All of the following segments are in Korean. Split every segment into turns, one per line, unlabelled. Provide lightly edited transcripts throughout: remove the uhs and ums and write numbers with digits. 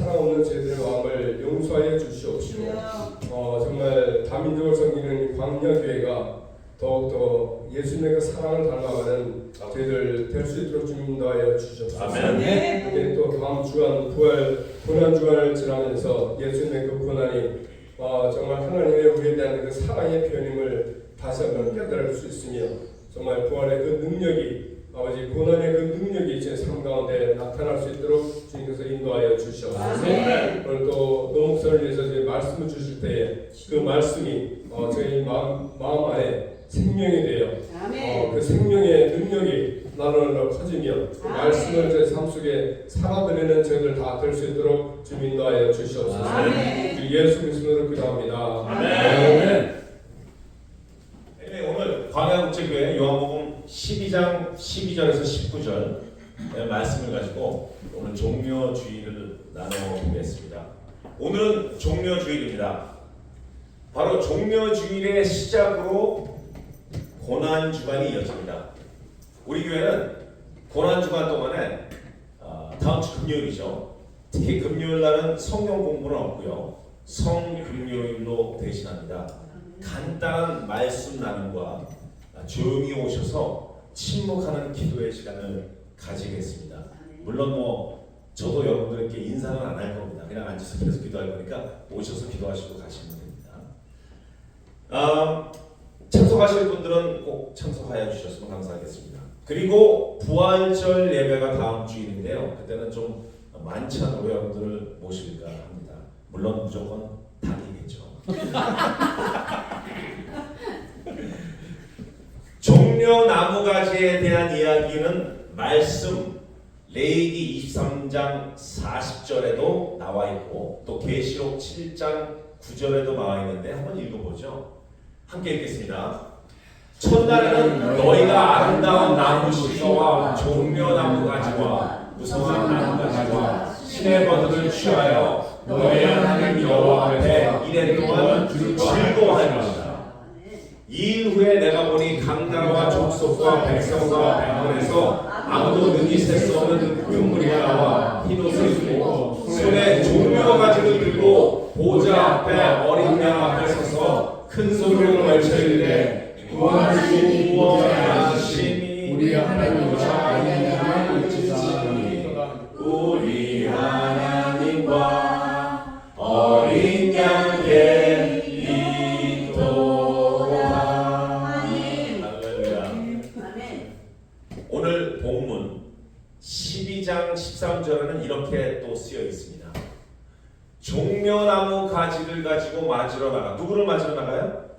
하나없는 저희들의 마음을 용서하여 주시옵시고 정말 다민족을 섬기는 광야교회가 더욱더 예수님의 그 사랑을 닮아가는 저희들 될 수 있도록 주님 인도하여 주시옵소서.
아멘.
이제 또 다음 주간 부활 고난 주간을 지나면서 예수님의 그 고난이 정말 하나님의 우리에 대한 그 사랑의 표현임을 다시 한번 깨달을 수 있으며 정말 부활의 그 능력이 아버지 고난의 그 능력이 제 삶 가운데 나타날 수 있도록 주님께서 인도하여 주시옵소서. 오늘 또 노목사를 위해서 저희 말씀을 주실 때에 그 말씀이 저희 마음 안에 생명이 되어 그 생명의 능력이 나누어 커지며 그 말씀을 제 삶 속에 살아드리는 저희들 다 될 수 있도록 주님 인도하여 주시옵소서. 예수 그리스도로 기도합니다.
아멘. 오늘 광야국제교회 요한복음 12장 12절에서 19절 말씀을 가지고 오늘 종려주일을 나눠보겠습니다. 오늘은 종려주일입니다. 바로 종려주일의 시작으로 고난주간이 이어집니다. 우리 교회는 고난주간 동안에 다음 주 금요일이죠. 특히 금요일 날은 성경 공부는 없고요. 성금요일로 대신합니다. 간단한 말씀 나눔과 조용히 오셔서 침묵하는 기도의 시간을 가지겠습니다. 물론 저도 여러분들께 인사는 안 할 겁니다. 그냥 앉아서 계속 기도할 거니까 오셔서 기도하시고 가시면 됩니다. 참석하실 분들은 꼭 참석하여 주셨으면 감사하겠습니다. 그리고 부활절 예배가 다음 주일인데요. 그때는 좀 만찬 여러분들을 모실까 합니다. 물론 무조건 당이겠죠. 종려 나무가지에 대한 이야기는 말씀 레위기 23장 40절에도 나와 있고 또 계시록 7장 9절에도 나와 있는데 한번 읽어보죠. 함께 읽겠습니다. 첫날에는 너희가 아름다운 나무 시서와 종려 나무가지와 무성한 나무가지와 시내버들을 취하여 너희 하나님 여호와 앞에 이래 동안 즐거워할 것이다. 이 일 후에 내가 보니 강나라와 족속과 백성과 백원에서 아무도 능히 셀 수 없는 큰 무리가 나와 흰옷을 입고 손에 종려가지를 들고 보좌 앞에 어린 양 앞에 서서 큰 소리로 외치는데 구원하신 구원하신 우리 하나님과 아니하나 일치사하니 우리 하나님과 어린 양께 이도다. 할렐루야. 오늘 본문 12장 13절에는 이렇게 또 쓰여 있습니다. 종려나무 가지를 가지고 맞으러 나가. 누구를 맞으러 나가요?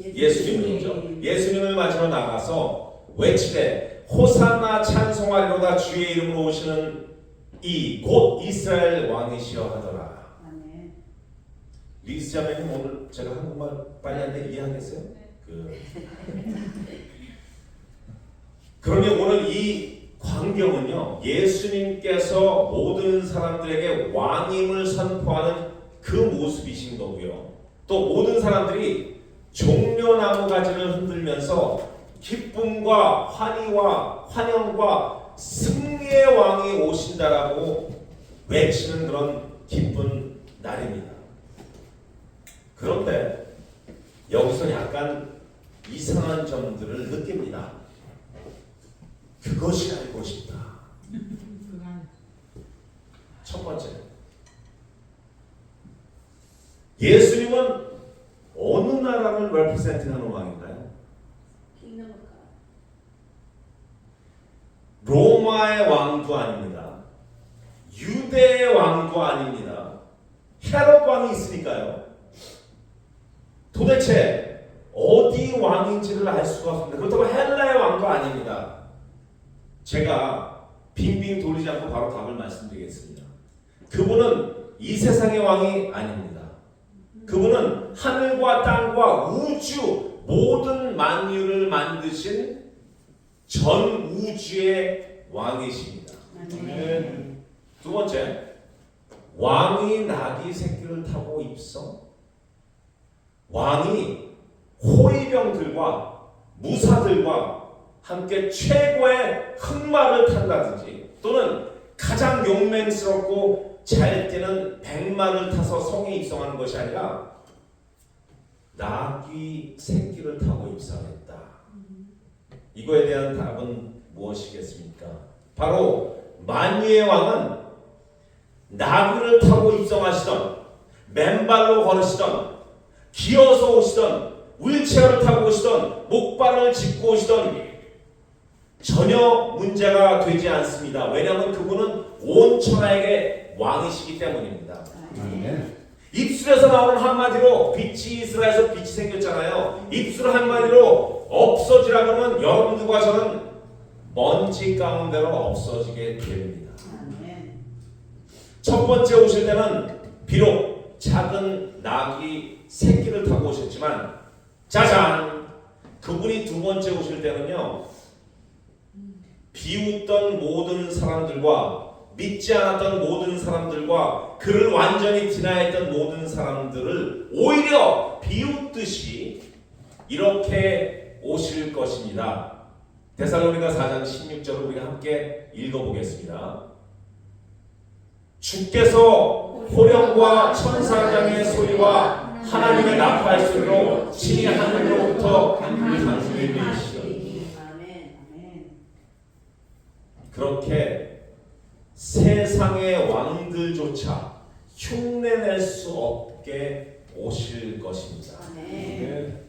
예수님이죠. 예수님을 맞으러 나가서 외치되 호산나 찬송하리로다 주의 이름으로 오시는 이 곧 이스라엘 왕이시여 하더라. 리스 자매님 오늘 제가 한국말 빨리 하는데 이해하겠어요? 그러니 오늘 이 광경은요 예수님께서 모든 사람들에게 왕임을 선포하는 그 모습이신 거고요. 또 모든 사람들이 종려나무 가지를 흔들면서 기쁨과 환희와 환영과 승리의 왕이 오신다라고 외치는 그런 기쁜 날입니다. 그런데 여기서 약간 이상한 점들을 느낍니다. 그것이 알고 싶다. 첫 번째, 예수님은 어느 나라를 레프레젠팅하는 왕인가요? 로마의 왕도 아닙니다. 유대의 왕도 아닙니다. 헤롯 왕이 있으니까요. 도대체 어디 왕인지를 알 수가 없습니다. 그렇다고 헬라의 왕도 아닙니다. 제가 빙빙 돌리지 않고 바로 답을 말씀드리겠습니다. 그분은 이 세상의 왕이 아닙니다. 그분은 하늘과 땅과 우주 모든 만유를 만드신 전 우주의 왕이십니다. 두 번째, 왕이 나귀 새끼를 타고 입성. 왕이 호위병들과 무사들과 함께 최고의 흑마를 탄다든지 또는 가장 용맹스럽고 잘 때는 백마를 타서 성에 입성하는 것이 아니라 나귀 새끼를 타고 입성했다. 이거에 대한 답은 무엇이겠습니까? 바로 만유의 왕은 나귀를 타고 입성하시던, 맨발로 걸으시던, 기어서 오시던, 휠체어를 타고 오시던, 목발을 짚고 오시던 전혀 문제가 되지 않습니다. 왜냐하면 그분은 온 천하에게 왕이시기 때문입니다. 입술에서 나오는 한마디로 빛이 이스라엘에서 빛이 생겼잖아요. 입술 한마디로 없어지라 그러면 여러분들과 저는 먼지 가운데로 없어지게 됩니다. 첫 번째 오실 때는 비록 작은 나귀 새끼를 타고 오셨지만 짜잔! 그분이 두 번째 오실 때는요, 비웃던 모든 사람들과 믿지 않았던 모든 사람들과 그를 완전히 디나했던 모든 사람들을 오히려 비웃듯이 이렇게 오실 것입니다. 데살로니가 4장 16절을 우리가 함께 읽어보겠습니다. 주께서 호령과 천사장의 소리와 하나님의 나팔 소리로 친히 하늘로부터 강림해 내리시더니 그렇게 세상의 왕들조차 흉내낼 수 없게 오실 것입니다. 네.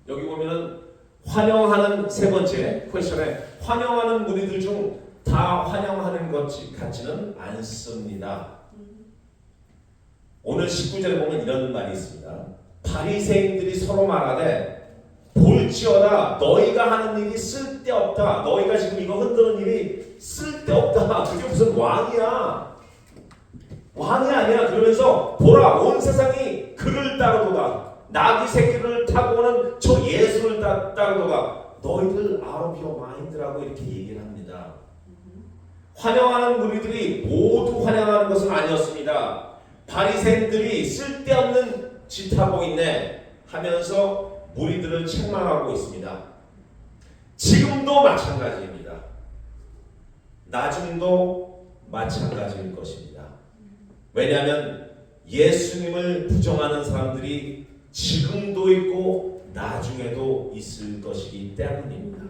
여기 보면은 환영하는 세 번째 퀘션에 환영하는 무리들 중 다 환영하는 것 같지는 않습니다. 오늘 19절에 보면 이런 말이 있습니다. 바리새인들이 서로 말하되 볼지어다 너희가 하는 일이 쓸데없다. 너희가 지금 이거 흔드는 일이 쓸데없다. 그게 무슨 왕이야. 왕이 아니야. 그러면서 보라 온 세상이 그를 따르도다. 나귀 새끼를 타고 오는 저 예수를 따르도다. 너희들 out of your mind라고 이렇게 얘기를 합니다. 환영하는 무리들이 모두 환영하는 것은 아니었습니다. 바리새인들이 쓸데없는 짓 하고 있네 하면서 무리들을 책망하고 있습니다. 지금도 마찬가지입니다. 나중도 마찬가지일 것입니다. 왜냐하면 예수님을 부정하는 사람들이 지금도 있고 나중에도 있을 것이기 때문입니다.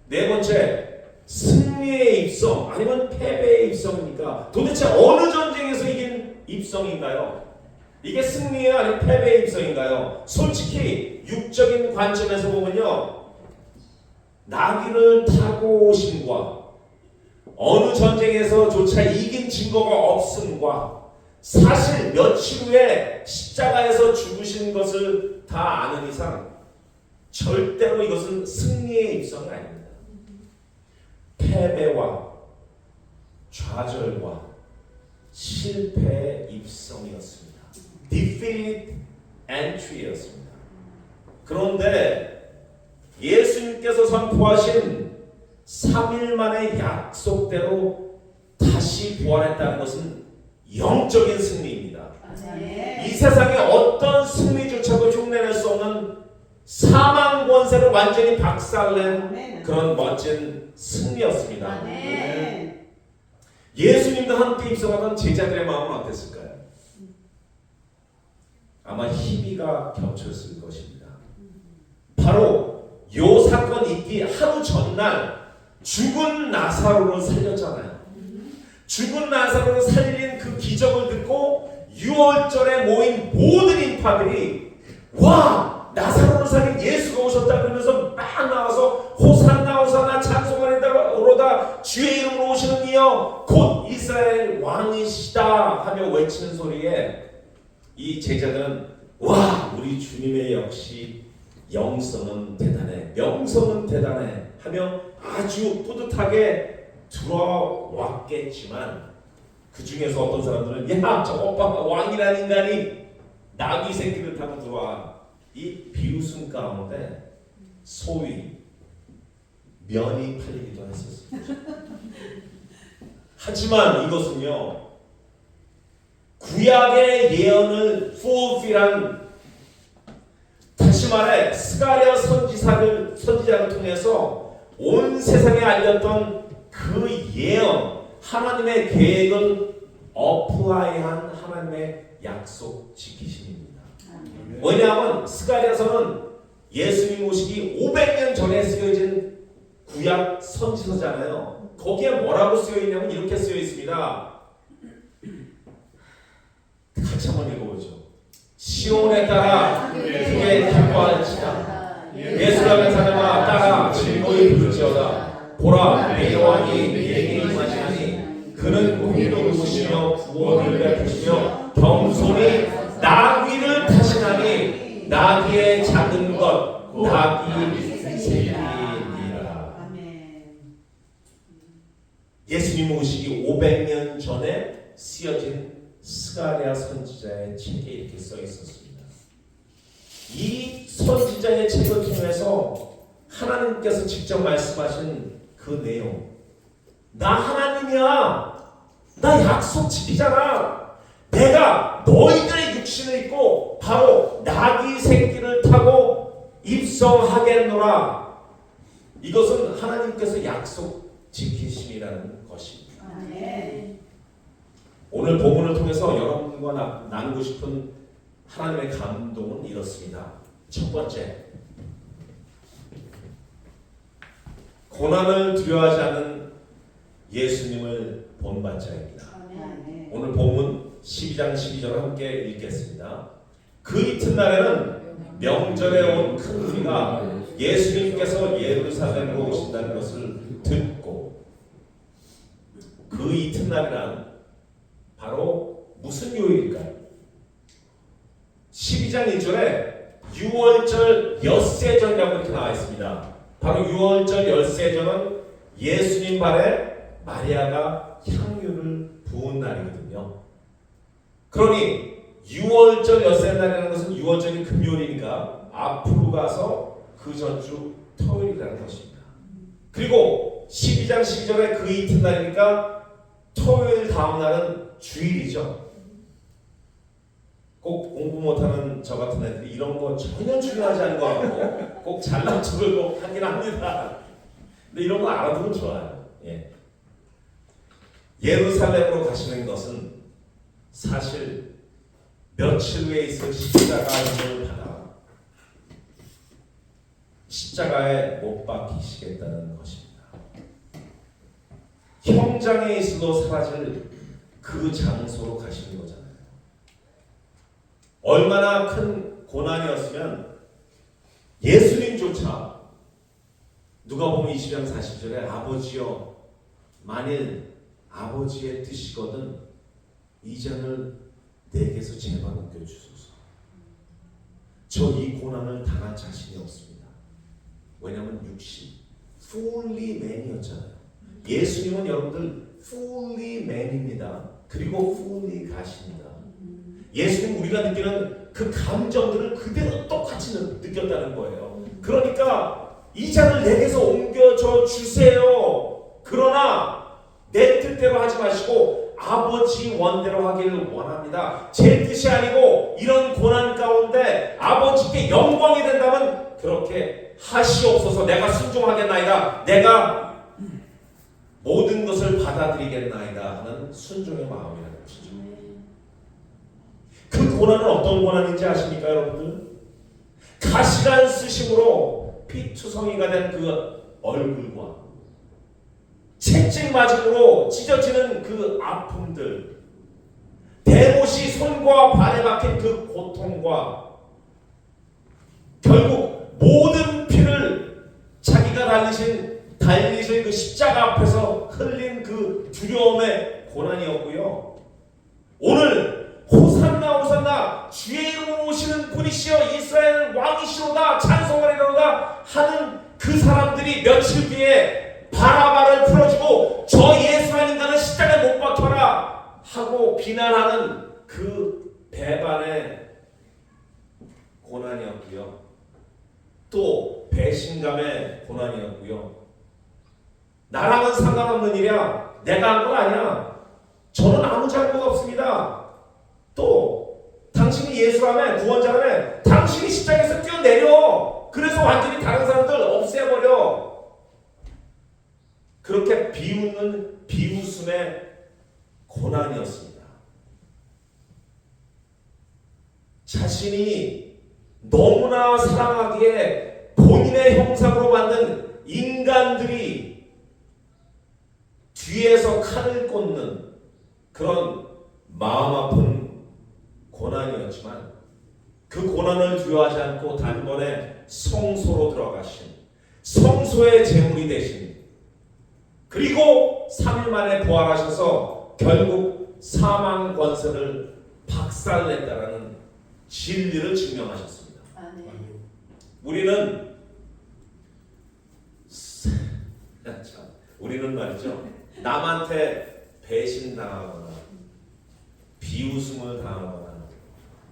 네 번째, 승리의 입성 아니면 패배의 입성입니까? 도대체 어느 전쟁에서 이긴 입성인가요? 이게 승리예요? 아니면 패배의 입성인가요? 솔직히 육적인 관점에서 보면요, 나귀를 타고 오심과 어느 전쟁에서조차 이긴 증거가 없음과 사실 며칠 후에 십자가에서 죽으신 것을 다 아는 이상 절대로 이것은 승리의 입성이 아닙니다. 패배와 좌절과 실패의 입성이었습니다. Defeat entry였습니다. 그런데 예수님께서 선포하신 3일 만에 약속대로 다시 부활했다는 것은 영적인 승리입니다. 이 세상에 어떤 승리조차도 흉내낼 수 없는 사망 권세를 완전히 박살낸 그런 멋진 승리였습니다. 예수님과 함께 입성하던 제자들의 마음은 어땠을까요? 아마 희비가 겹쳤을 것입니다. 바로 요 사건 있기 하루 전날 죽은 나사로를 살렸잖아요. 죽은 나사로를 살린 그 기적을 듣고 6월절에 모인 모든 인파들이 와! 나사로를 살린 예수가 오셨다 그러면서 막 나와서 호산나 호산나 찬송하리로다 주의 이름으로 오시는 이여 곧 이스라엘 왕이시다 하며 외치는 소리에 이 제자들은 와 우리 주님의 역시 영성은 대단해 명성은 대단해 하며 아주 뿌듯하게 들어왔겠지만 그 중에서 어떤 사람들은 야 저거 봐 왕이란 인간이 나귀 새끼를 타고 들어와 이 비웃음 가운데 소위 면이 팔리기도 했었습니다. 하지만 이것은요 구약의 예언을 fulfill한 다시 말해 스가랴 선지자를 통해서 온 세상에 알렸던 그 예언 하나님의 계획을 어플라이한 하나님의 약속 지키심입니다. 왜냐하면 스가랴서는 예수님 오시기 500년 전에 쓰여진 구약 선지서잖아요. 거기에 뭐라고 쓰여 있냐면 이렇게 쓰여 있습니다. 같이 한번 읽어보죠. 시온에 따라 크게 기뻐할지다. 예루살렘 사람아 따라 즐거이 부르지어다. 보라 내 여호와니 네게 임하시나니 그는 공의로우시며 구원을 베푸시며 겸손히 나귀를 타시나니 나귀의 작은 것 나귀 새끼니라. 예수님 오시기 500년 전에 쓰여진 스가랴 선지자의 책에 이렇게 써 있었습니다. 이 선지자의 책을 통해서 하나님께서 직접 말씀하신 그 내용, 나 하나님이야. 나 약속 지키잖아. 내가 너희들의 육신을 입고 바로 나귀 새끼를 타고 입성하겠노라. 이것은 하나님께서 약속 지키심이라는 것입니다. 오늘 본문을 통해서 여러분과 나누고 싶은 하나님의 감동은 이렇습니다. 첫 번째, 고난을 두려워하지 않는 예수님을 본받은 자입니다. 오늘 본문 12장 12절을 함께 읽겠습니다. 그 이튿날에는 명절에 온 큰 무리가 예수님께서 예루살렘으로 오신다는 것을 듣고, 그 이튿날이란 바로 무슨 요일일까요? 12장 1절에 유월절 엿새전이라고 이렇게 나와 있습니다. 바로 유월절 엿새전은 예수님 발에 마리아가 향유를 부은 날이거든요. 그러니 유월절 엿새날이라는 것은 유월절이 금요일이니까 앞으로 가서 그 전주 토요일이라는 것입니다. 그리고 12장 12절에 그 이튿날이니까 토요일 다음 날은 주일이죠. 꼭 공부 못하는 저 같은 애들이 이런 거 전혀 중요하지 않은 거 같고 꼭 잘난 척을 꼭 하긴 합니다. 근데 이런 거 알아두면 좋아요. 예루살렘으로 가시는 것은 사실 며칠 후에 있을 십자가를 받아 십자가에 못 박히시겠다는 것입니다. 형장에 있어도 사라질 그 장소로 가시는 거잖아요. 얼마나 큰 고난이었으면 예수님조차 누가복음 20장 40절에 아버지여 만일 아버지의 뜻이거든 이 잔을 내게서 제발 옮겨주소서. 저 이 고난을 당할 자신이 없습니다. 왜냐하면 육신 fully man이었잖아요. 예수님은 여러분들 fully man입니다. 그리고 fully 가십니다. 예수님 우리가 느끼는 그 감정들을 그대로 똑같이 느꼈다는 거예요. 그러니까 이 잔을 내게서 옮겨줘 주세요. 그러나 내 뜻대로 하지 마시고 아버지 원대로 하기를 원합니다. 제 뜻이 아니고 이런 고난 가운데 아버지께 영광이 된다면 그렇게 하시옵소서. 내가 순종하겠나이다. 내가 모든 것을 받아들이겠나이다 하는 순종의 마음이라는 것이죠. 그 고난은 어떤 고난인지 아십니까 여러분들? 가시란 쓰심으로 피투성이가 된 그 얼굴과 채찍 맞음으로 찢어지는 그 아픔들, 대못이 손과 발에 박힌 그 고통과 결국 모든 피를 자기가 달리신 그 십자가 앞에서 흘린 그 두려움의 고난이었고요. 오늘 호산나 호산나 주의 이름으로 오시는 분이시여 이스라엘 왕이시로다 찬송하리로다 하는 그 사람들이 며칠 뒤에 바라바를 풀어주고 저 예수만 인간은 십자가에 못 박혀라 하고 비난하는 그 배반의 고난이었고요. 또 배신감의 고난이었고요. 나랑은 상관없는 일이야. 내가 한 건 아니야. 저는 아무 잘못 없습니다. 또 당신이 예수라며 구원자라며 당신이 십자가에서 뛰어내려. 그래서 완전히 다른 사람들 없애버려. 그렇게 비웃는 비웃음의 고난이었습니다. 자신이 너무나 사랑하기에 본인의 형상으로 만든 인간들이 뒤에서 칼을 꽂는 그런 마음 아픈 고난이었지만 그 고난을 두려워하지 않고 단번에 성소로 들어가신 성소의 제물이 되신 그리고 3일 만에 부활하셔서 결국 사망 권세를 박살냈다라는 진리를 증명하셨습니다. 우리는 우리는 말이죠. 남한테 배신당하거나 비웃음을 당하거나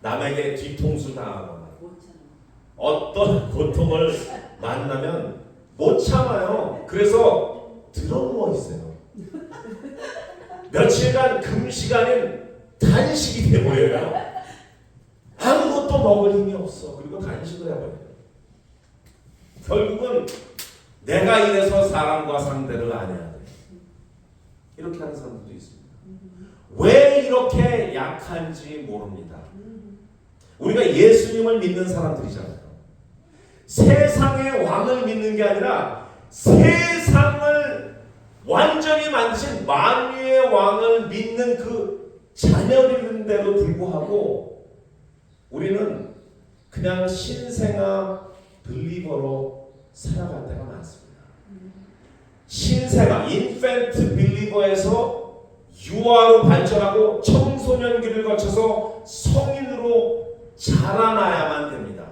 남에게 뒤통수 당하거나 어떤 고통을 만나면 못 참아요. 그래서 들어누워 있어요. 며칠간 금식 아닌 단식이 돼버려요. 아무것도 먹을 힘이 없어. 그리고 단식을 해버려요. 결국은 내가 이래서 사람과 상대를 안 해야 돼. 이렇게 하는 사람들도 있습니다. 왜 이렇게 약한지 모릅니다. 우리가 예수님을 믿는 사람들이잖아요. 세상의 왕을 믿는 게 아니라 세상을 완전히 만드신 만유의 왕을 믿는 그 자녀들인데도 불구하고 우리는 그냥 신생아 빌리버로 살아갈 때가 많습니다. 신생아 인펜트 빌리버에서 유아로 발전하고 청소년기를 거쳐서 성인으로 자라나야만 됩니다.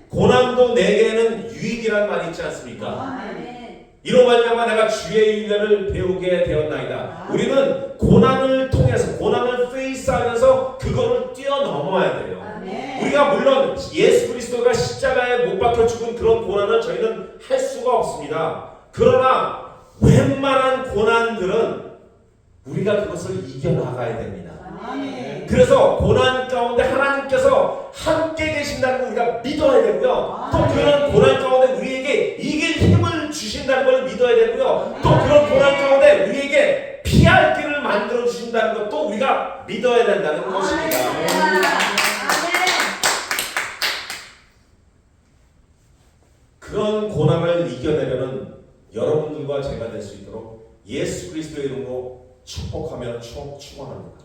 고난도 내게는 유익이란 말이 있지 않습니까? 이로 말미암아 내가 주의 일례를 배우게 되었나이다. 우리는 고난을 통해서 고난을 페이스하면서 그거를 뛰어넘어야 돼요. 우리가 물론 예수 그리스도가 십자가에 못 박혀 죽은 그런 고난을 저희는 할 수가 없습니다. 그러나 웬만한 고난들은 우리가 그것을 이겨나가야 됩니다. 그래서 고난 가운데 하나님께서 함께 계신다는 걸 우리가 믿어야 되고요. 또 그런 고난 가운데 우리에게 이길 힘을 주신다는 걸 믿어야 되고요. 또 그런 고난 가운데 우리에게 피할 길을 만들어 주신다는 것도 우리가 믿어야 된다는 것입니다. 그런 고난을 이겨내려는 여러분들과 제가 될 수 있도록 예수 그리스도의 이름으로 축복하며 축원합니다.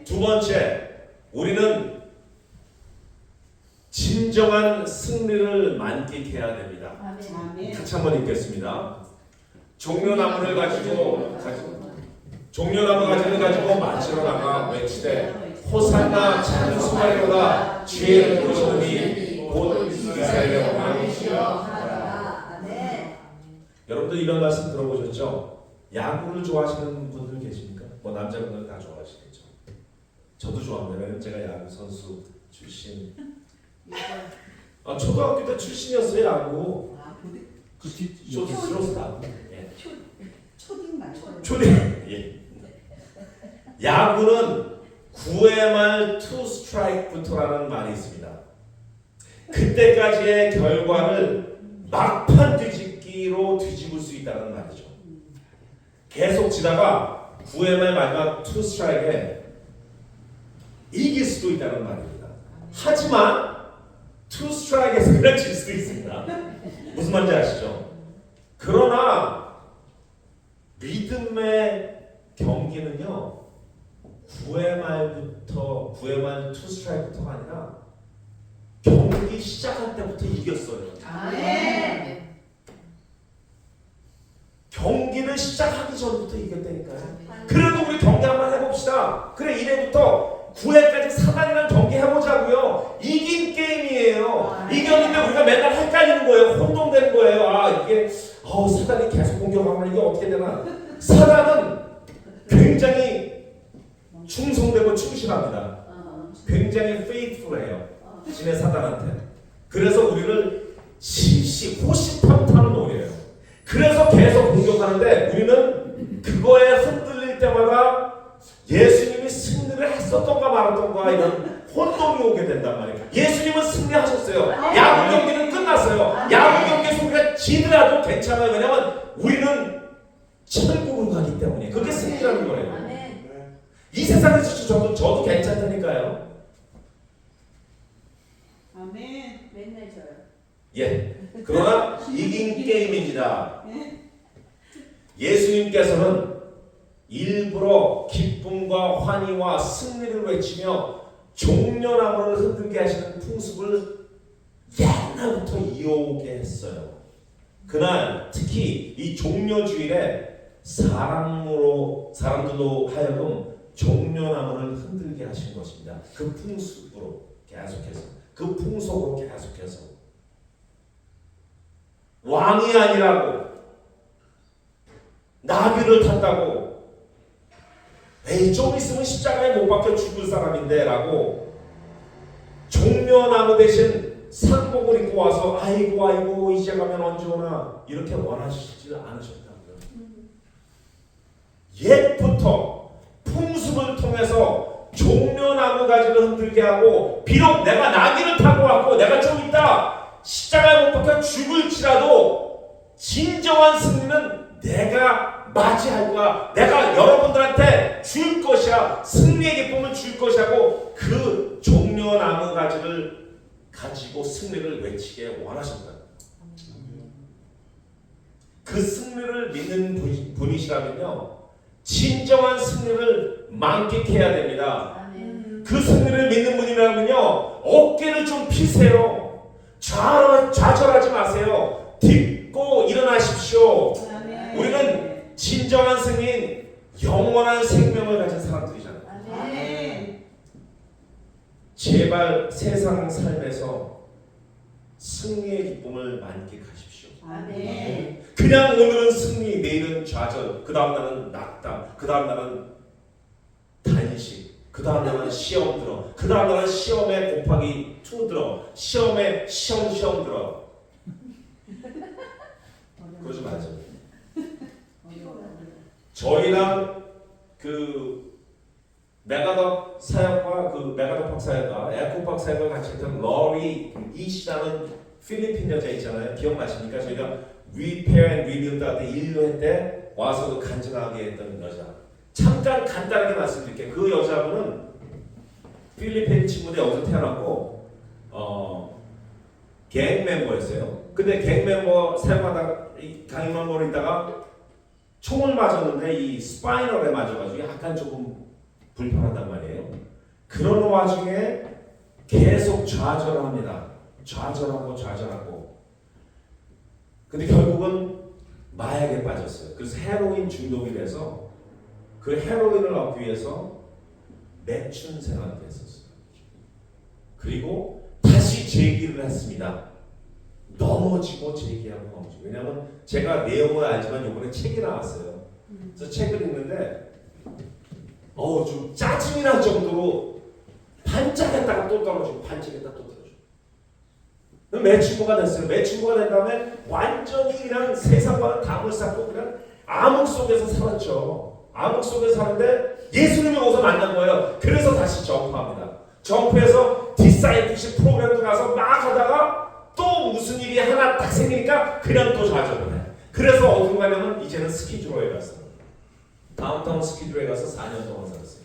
두 번째, 우리는 진정한 승리를 만끽해야 됩니다. 같이 한번 읽겠습니다. 종려나무를 가지고 마치러 나가 외치되 호산나 찬송하리로다 주의 이름 이름이 곧 이스라엘의 왕이시여. 여러분들 이런 말씀 들어보셨죠? 야구를 좋아하시는 분들 계십니까? 뭐 남자분들 다 좋아하시겠죠. 저도 좋아합니다. 왜냐면 제가 야구 선수 출신. 초등학교 때 출신이었어요. 야구. 쇼스다. 초딩. 예. 야구는 9회 말 2 스트라이크부터라는 말이 있습니다. 그때까지의 결과를 막판 뒤집기로 뒤집을 수 있다는 말이죠. 계속 치다가 9회 말 마지막 2 스트라이크에 이길 수도 있다는 말입니다. 하지만 2 스트라이크에서 그냥 질 수도 있습니다. 무슨 말인지 아시죠? 그러나 믿음의 경기는요 9회 말 2 스트라이크부터가 아니라 경기 시작할 때부터 이겼어요. 경기를 시작하기 전부터 이겼다니까요. 그래도 우리 경기 한번 해봅시다. 그래 1회부터 9회까지 사단이랑 경기 해보자고요. 이긴 게임이에요. 이겼는데 우리가 맨날 헷갈리는 거예요. 혼동되는 거예요. 이게 사단이 계속 공격하면 이게 어떻게 되나. 사단은 굉장히 충성되고 충실합니다. 굉장히 페이트풀해요. 신의 사단한테. 그래서 우리를 호시탐탐 노려요. 그래서 계속 공격하는데 우리는 그거에 흔들릴 때마다 예수님이 승리를 했었던가 말았던가 이런 혼동이 오게 된단 말이에요. 예수님은 승리하셨어요. 야구 경기는 끝났어요. 야구 경기에서 우리가 지더라도 괜찮아요. 왜냐면 우리는 천국으로 가기 때문에. 그게 승리라는 거예요.
아멘.
이 세상에서 저도 괜찮다니까요.
아멘.
맨날 져요.
예. 그러나 이긴 게임입니다. 예수님께서는 일부러 기쁨과 환희와 승리를 외치며 종려나무를 흔들게 하시는 풍습을 옛날부터 이어오게 했어요. 그날 특히 이 종려주일에 사람들로 하여금 종려나무를 흔들게 하신 것입니다. 그 풍습으로 계속해서, 그 풍속으로 계속해서 왕이 아니라고, 나귀를 탔다고, 에이 좀 있으면 십자가에 못 박혀 죽을 사람인데 라고 종려나무 대신 상복을 입고 와서 아이고 이제 가면 언제 오나 이렇게 원하시지 않으셨다고요. 옛부터 풍습을 통해서 종려나무 가지를 흔들게 하고, 비록 내가 나귀를 타고 왔고 내가 좀 있다 십자가에 못 박혀 죽을지라도 진정한 승리는 내가 맞이할 거야. 내가 여러분들한테 줄 것이야. 승리의 기쁨을 줄 것이라고 그 종려나무 가지를 가지고 승리를 외치게 원하셨다. 그 승리를 믿는 분이시라면요, 진정한 승리를 만끽해야 됩니다.
아멘.
그 승리를 믿는 분이라면요, 어깨를 좀 피세요. 좌절하지 마세요. 딛고 일어나십시오.
아멘.
우리는 진정한 승리인 영원한 생명을 가진 사람들이잖아요.
아멘.
제발 세상 삶에서 승리의 기쁨을 만끽하십시오.
아멘.
그냥 오늘은 승리, 내일은 좌절, 그 다음 날은 낙담, 그 다음 날은 단식, 그 다음 날은 시험 들어, 그 다음 날은 시험에 곱하기 2 들어, 시험에 시험 들어. 그러지 마세요. 저희랑 그 메가덕 사역과 그 메가덕 박사역과 에코 박사역을 같이 했던 러리 이시라는 필리핀 여자 있잖아요. 기억나십니까? 저희가 Repair and Rebuild 할 때 1년 때 와서 간증하게 했던 여자. 잠깐 간단하게 말씀드릴게요. 그 여자분은 필리핀 친구인데 여기서 태어났고 갱 멤버였어요. 근데 갱 멤버 사용하다가 갱 멤버로 있다가 총을 맞았는데 이 스파이널에 맞아가지고 약간 조금 불편하단 말이에요. 그런 와중에 계속 좌절합니다. 좌절하고. 근데 결국은 마약에 빠졌어요. 그래서 헤로인 중독이 돼서 그 헤로인을 얻기 위해서 매춘 생활을 했었어요. 그리고 다시 재기를 했습니다. 넘어지고 재기하고 넘어지고. 왜냐하면 제가 내용을 알지만 이번에 책이 나왔어요. 그래서 책을 읽는데 좀 짜증이 날 정도로 반짝했다가 또 떨어지고 반짝했다가 또 떨어지고. 매춘부가 됐어요. 매춘부가 된 다음에 완전히 그냥 세상과는 담을 쌓고 그냥 암흑 속에서 살았죠. 암흑 속에서 사는데 예수님이 오서 만난 거예요. 그래서 다시 점프합니다. 점프해서 디사이플십 프로그램도 가서 막 하다가 또 무슨 일이 하나 딱 생기니까 그냥 또 좌절을 해. 그래서 어디로 가냐면 이제는 스키드로에 갔어요. 다운타운 스키드로에 가서 4년 동안 살았어요.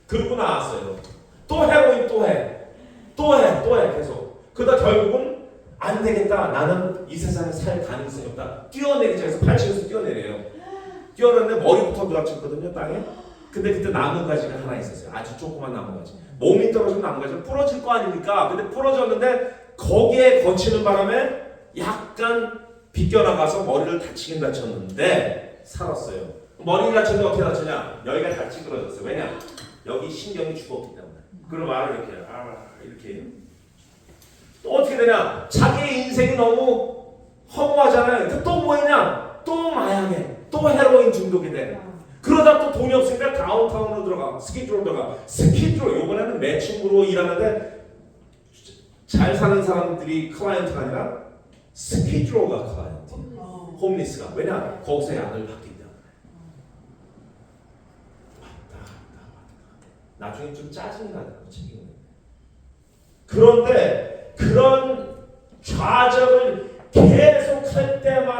그러고 나왔어요. 또 헤로인 또 해 계속. 그러다 결국은 안 되겠다. 나는 이 세상에 살 가능성이 없다. 뛰어내리자 해서 8층에서 뛰어내려요. 뛰어내는데 머리부터 누락쳤거든요, 땅에. 근데 그때 나무가지가 하나 있었어요. 아주 조그만 나무가지. 몸이 떨어진 나무가지가 부러질 거 아닙니까? 근데 부러졌는데 거기에 거치는 바람에 약간 비껴나가서 머리를 다치긴 다쳤는데 살았어요. 머리를 다쳤는데 어떻게 다쳤냐? 여기가 다 찌그러졌어요. 왜냐? 여기 신경이 죽었기 때문에. 그럼 말을 이렇게 해요. 이렇게 해요. 또 어떻게 되냐? 자기의 인생이 너무 허무하잖아요. 또 뭐냐? 또 마약에, 또 헤로인 중독이 돼. 그러다 또 돈이 없으니까 다운타운으로 들어가, 스키드로 들어가. 스키드로 이번에는 매칭으로 일하는데 잘 사는 사람들이 클라이언트가 아니라 스키드로가 클라이언트. 홈리스가. 왜냐? 거기서 약을 받기 때문에. 왔다. 나중에 좀 짜증이 나더라고, 책임을. 그런데 그런 좌절을 계속 할 때마다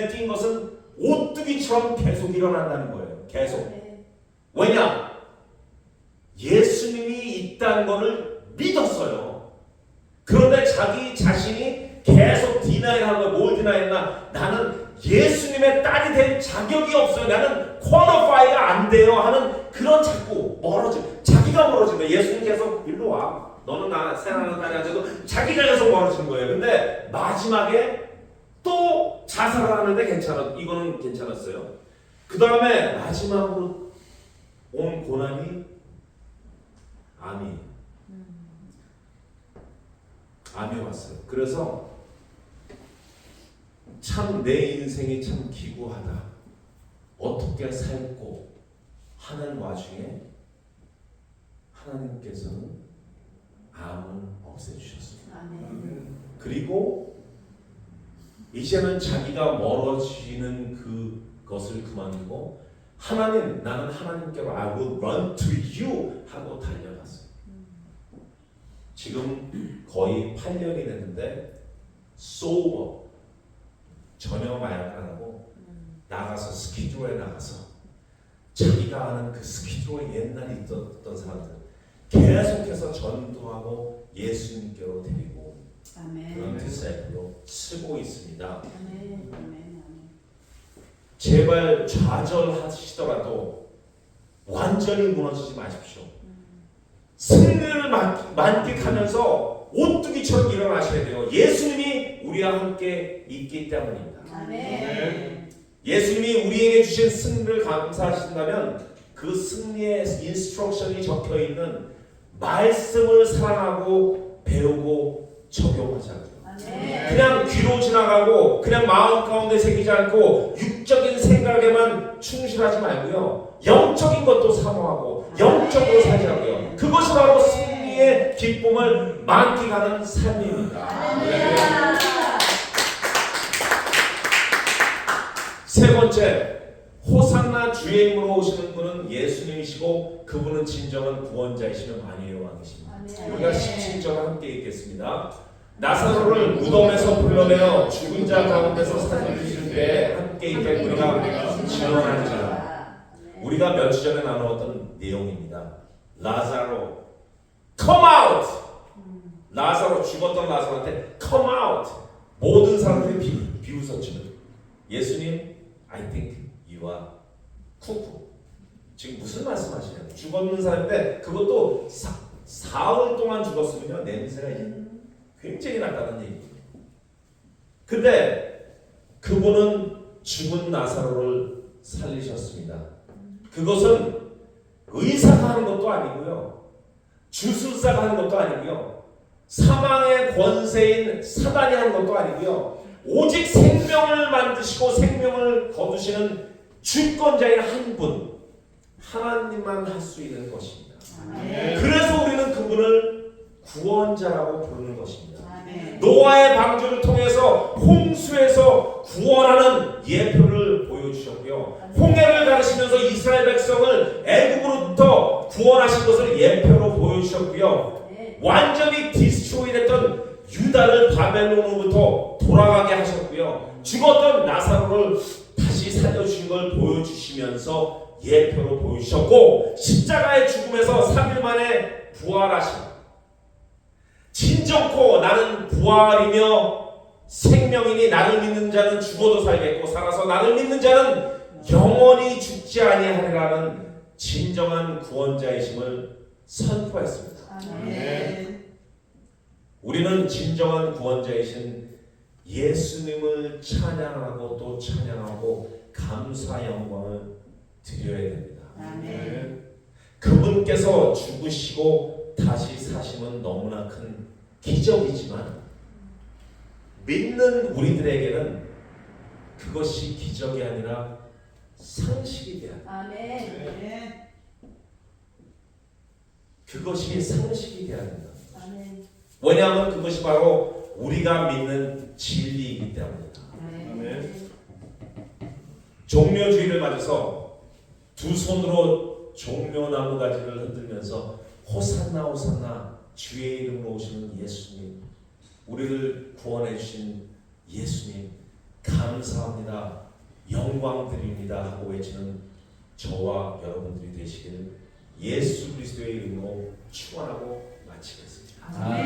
눈에 띈 것은 오뚜기처럼 계속 일어난다는 거예요. 계속. 왜냐? 예수님이 있다는 것을 믿었어요. 그런데 자기 자신이 계속 디나이하는 거예요. 뭘 디나이했나? 나는 예수님의 딸이 될 자격이 없어요. 나는 퀄리파이가 안 돼요 하는 그런 자꾸 자기가 멀어진 거예요. 예수님 계속 일로 와. 너는 나 사랑하는 딸이 아니고 자기가 계속 멀어진 거예요. 근데 마지막에 또 자살을 하는데 이거는 괜찮았어요. 그 다음에 마지막으로 온 고난이 암이 왔어요. 그래서 참 내 인생이 참 기구하다. 어떻게 살고 하는 와중에 하나님께서는 암을 없애주셨습니다. 그리고 이제는 자기가 멀어지는 그것을 그만두고 하나님, 나는 하나님께로 I will run to you 하고 달려갔어요. 지금 거의 8년이 됐는데 sober, 전혀 마약을 안 하고 나가서 스키드로에 나가서 자기가 아는 그 스키드로에 옛날에 있었던 사람들 계속해서 전도하고 예수님께로 데리고 그런 디사이플로 쓰고 있습니다. 제발 좌절하시더라도 완전히 무너지지 마십시오. 승리를 만끽하면서 오뚜기처럼 일어나셔야 돼요. 예수님이 우리와 함께 있기 때문입니다. 예수님이 우리에게 주신 승리를 감사하신다면 그 승리의 인스트럭션이 적혀있는 말씀을 사랑하고 배우고 적용하자고요. 그냥 귀로 지나가고 그냥 마음 가운데 새기지 않고 육적인 생각에만 충실하지 말고요. 영적인 것도 사모하고 영적으로 살자고요. 그것이 바로 승리의 기쁨을 만끽하는 삶입니다. 세 번째, 호산나 주의 이름으로 오시는 분은 예수님이시고 그분은 진정한 구원자이시며 만유의 왕이십니다. 우리가 17절을 함께 읽겠습니다. 나사로를 무덤에서 불러내어 죽은 자 가운데서 살려주실 때에 함께 있게 우리가 증언한 자. 우리가 며칠 전에 나누었던 내용입니다. 라자로 come out. 라자로 죽었던 라자로한테 come out. 모든 사람들이 비웃었지만 예수님 I think you are cuckoo. 지금 무슨 말씀하시냐고. 죽었는 사람인데 그것도 사흘 동안 죽었으면요 냄새가 굉장히 났다는 얘기예요. 근데 그분은 죽은 나사로를 살리셨습니다. 그것은 의사가 하는 것도 아니고요. 주술사가 하는 것도 아니고요. 사망의 권세인 사단이 하는 것도 아니고요. 오직 생명을 만드시고 생명을 거두시는 주권자인 한 분, 하나님만 할 수 있는 것입니다. 그래서 우리는 그분을 구원자라고 부르는 것입니다. 노아의 방주를 통해서 홍수에서 구원하는 예표를 보여주셨고요. 홍해를 가르시면서 이스라엘 백성을 애굽으로부터 구원하신 것을 예표로 보여주셨고요. 완전히 디스트로이 됐던 유다를 바벨론으로부터 돌아가게 하셨고요. 죽었던 나사로를 다시 살려주신 걸 보여주시면서 예표로 보여주셨고 십자가의 죽음에서 3일 만에 부활하신 진정코 나는 부활이며 생명이니 나를 믿는 자는 죽어도 살겠고 살아서 나를 믿는 자는 영원히 죽지 아니하리라는 진정한 구원자이심을 선포했습니다. 우리는 진정한 구원자이신 예수님을 찬양하고 또 찬양하고 감사 영광을 드려야 됩니다. 그분께서 죽으시고 다시 사심은 너무나 큰 기적이지만 믿는 우리들에게는 그것이 기적이 아니라 상식이 돼야 합니다. 그것이 상식이 돼야 된다. 왜냐하면 그것이 바로 우리가 믿는 진리이기 때문이다. 종려주의를 맞아서 두 손으로 종려나무 가지를 흔들면서 호산나 호산나 주의 이름으로 오시는 예수님, 우리를 구원해 주신 예수님, 감사합니다, 영광 드립니다 하고 외치는 저와 여러분들이 되시기를 예수 그리스도의 이름으로 축원하고 마치겠습니다.
아멘.